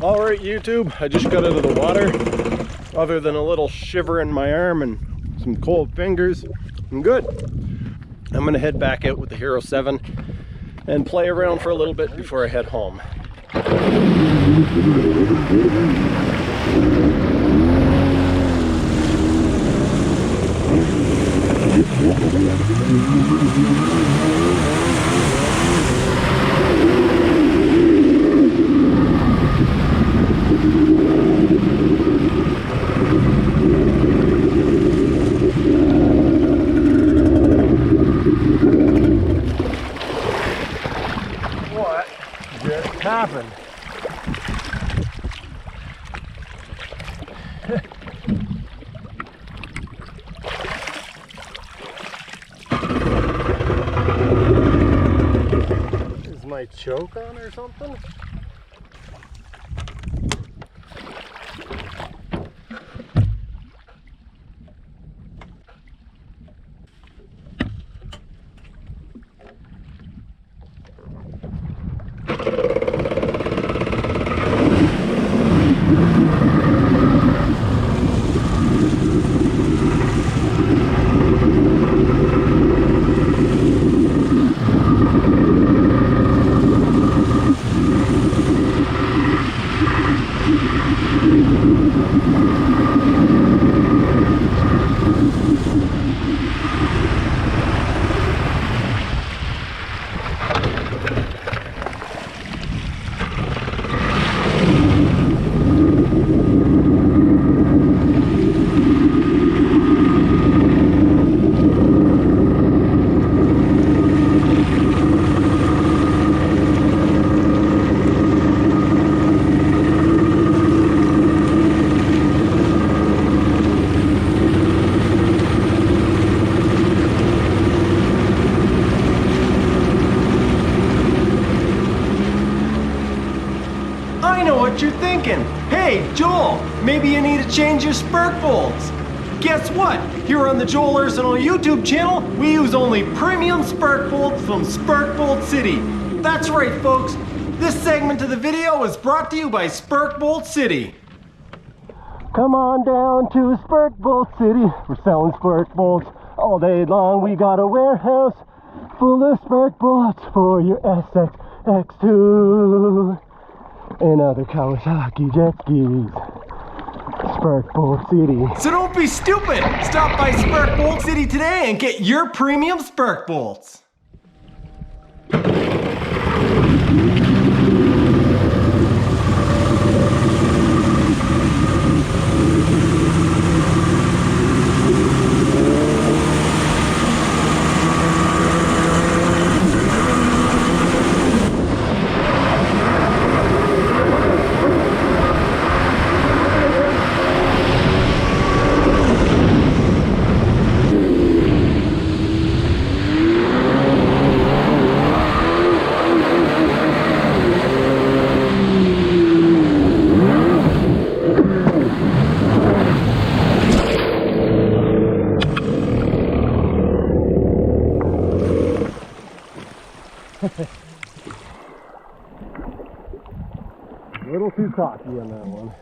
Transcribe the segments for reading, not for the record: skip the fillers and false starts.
Alright YouTube, I just got out of the water. Other than a little shiver in my arm and some cold fingers, I'm good. I'm gonna head back out with the Hero 7 and play around for a little bit before I head home. What just happened? Is my choke on or something? I know what you're thinking. Hey, Joel, maybe you need to change your spark bolts. Guess what? Here on the Joel Arsenal YouTube channel, we use only premium spark bolts from Spark Bolt City. That's right, folks. This segment of the video is brought to you by Spark Bolt City. Come on down to Spark Bolt City. We're selling spark bolts all day long. We got a warehouse full of spark bolts for your SX X2 and other Kawasaki jet skis. Spark Bolt City. So don't be stupid! Stop by Spark Bolt City today and get your premium spark bolts. A little too cocky on that one.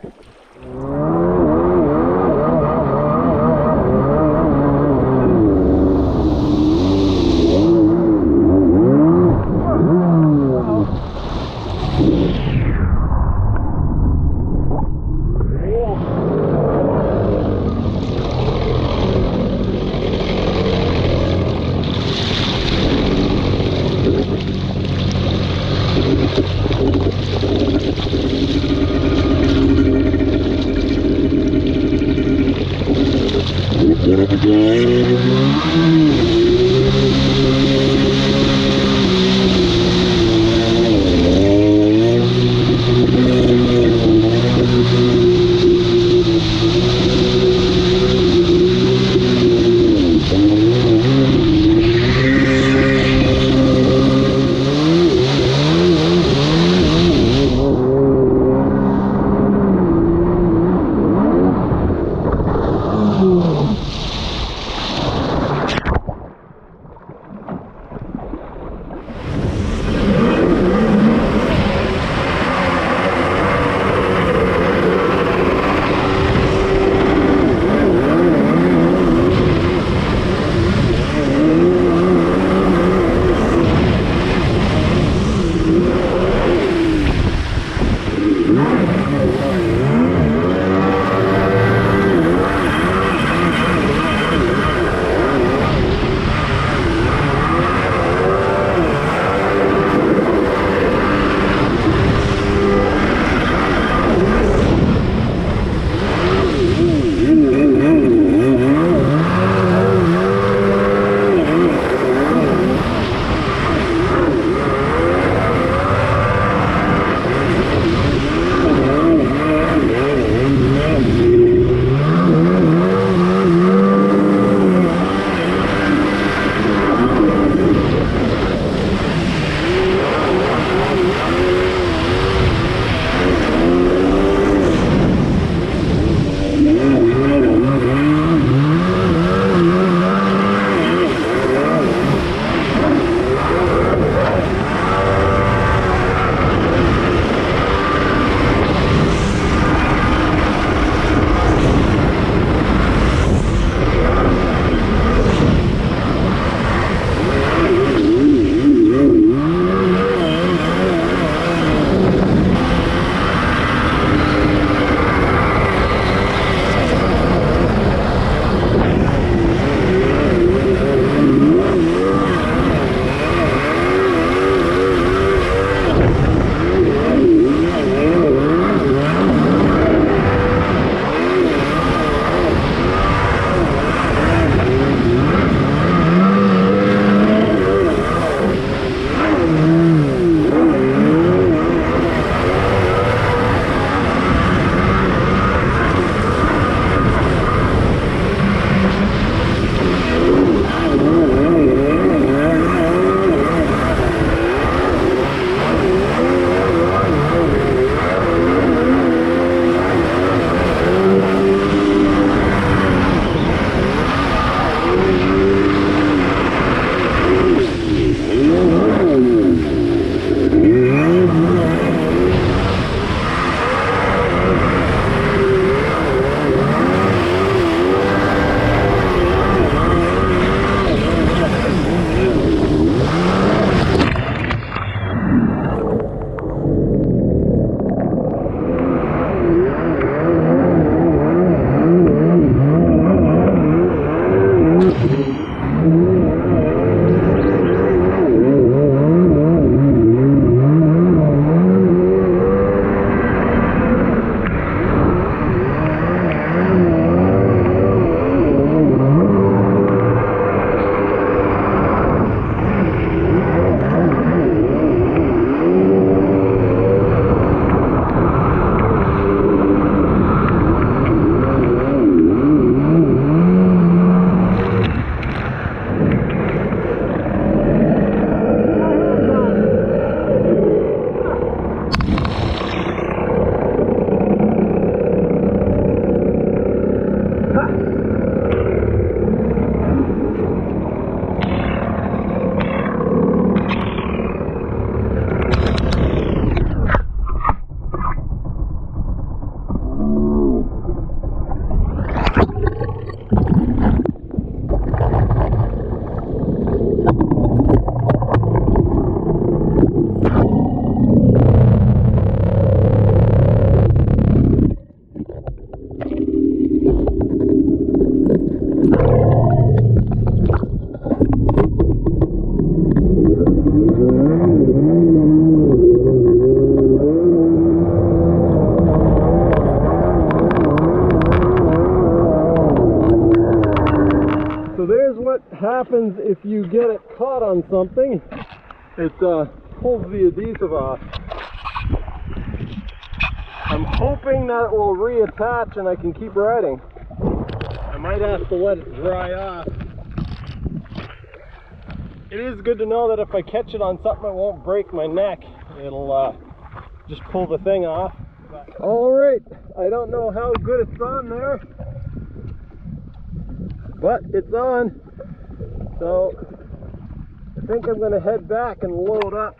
happens if you get it caught on something. It pulls the adhesive off. I'm hoping that it will reattach and I can keep riding. I might have to let it dry off. It is good to know that if I catch it on something, it won't break my neck. It'll just pull the thing off. Alright, I don't know how good it's on there, but it's on. So I think I'm going to head back and load up.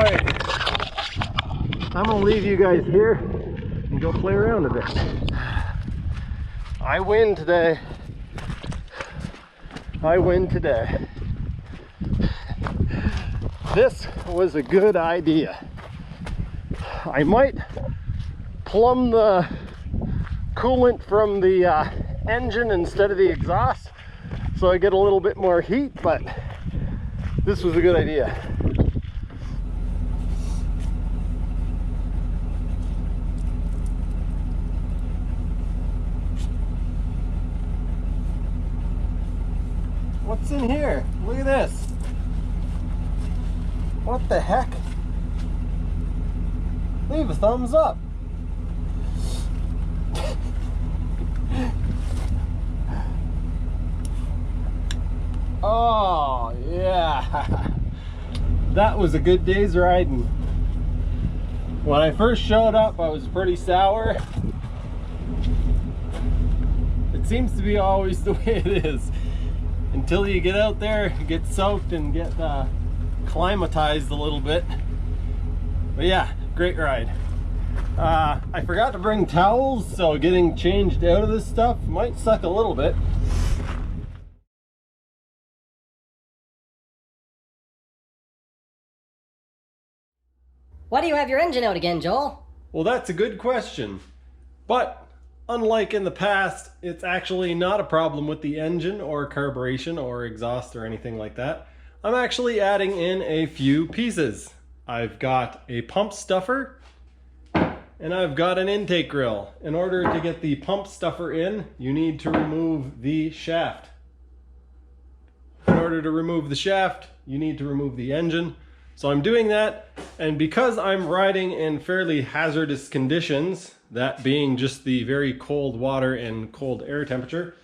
Alright, I'm gonna leave you guys here and go play around a bit. I win today. I win today. This was a good idea. I might plumb the coolant from the engine instead of the exhaust so I get a little bit more heat, but this was a good idea. What's in here? Look at this. What the heck? Leave a thumbs up. Oh, yeah. That was a good day's riding. When I first showed up, I was pretty sour. It seems to be always the way it is. Until you get out there, get soaked and get acclimatized a little bit. But yeah, great ride. I forgot to bring towels, so getting changed out of this stuff might suck a little bit. Why do you have your engine out again, Joel? Well, that's a good question. But unlike in the past, it's actually not a problem with the engine or carburation or exhaust or anything like that. I'm actually adding in a few pieces. I've got a pump stuffer and I've got an intake grill. In order to get the pump stuffer in, you need to remove the shaft. In order to remove the shaft, you need to remove the engine. So I'm doing that, and because I'm riding in fairly hazardous conditions, that being just the very cold water and cold air temperature,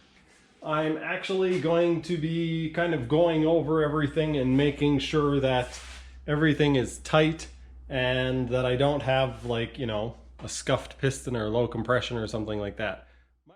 I'm actually going to be kind of going over everything and making sure that everything is tight and that I don't have, like, you know, a scuffed piston or low compression or something like that.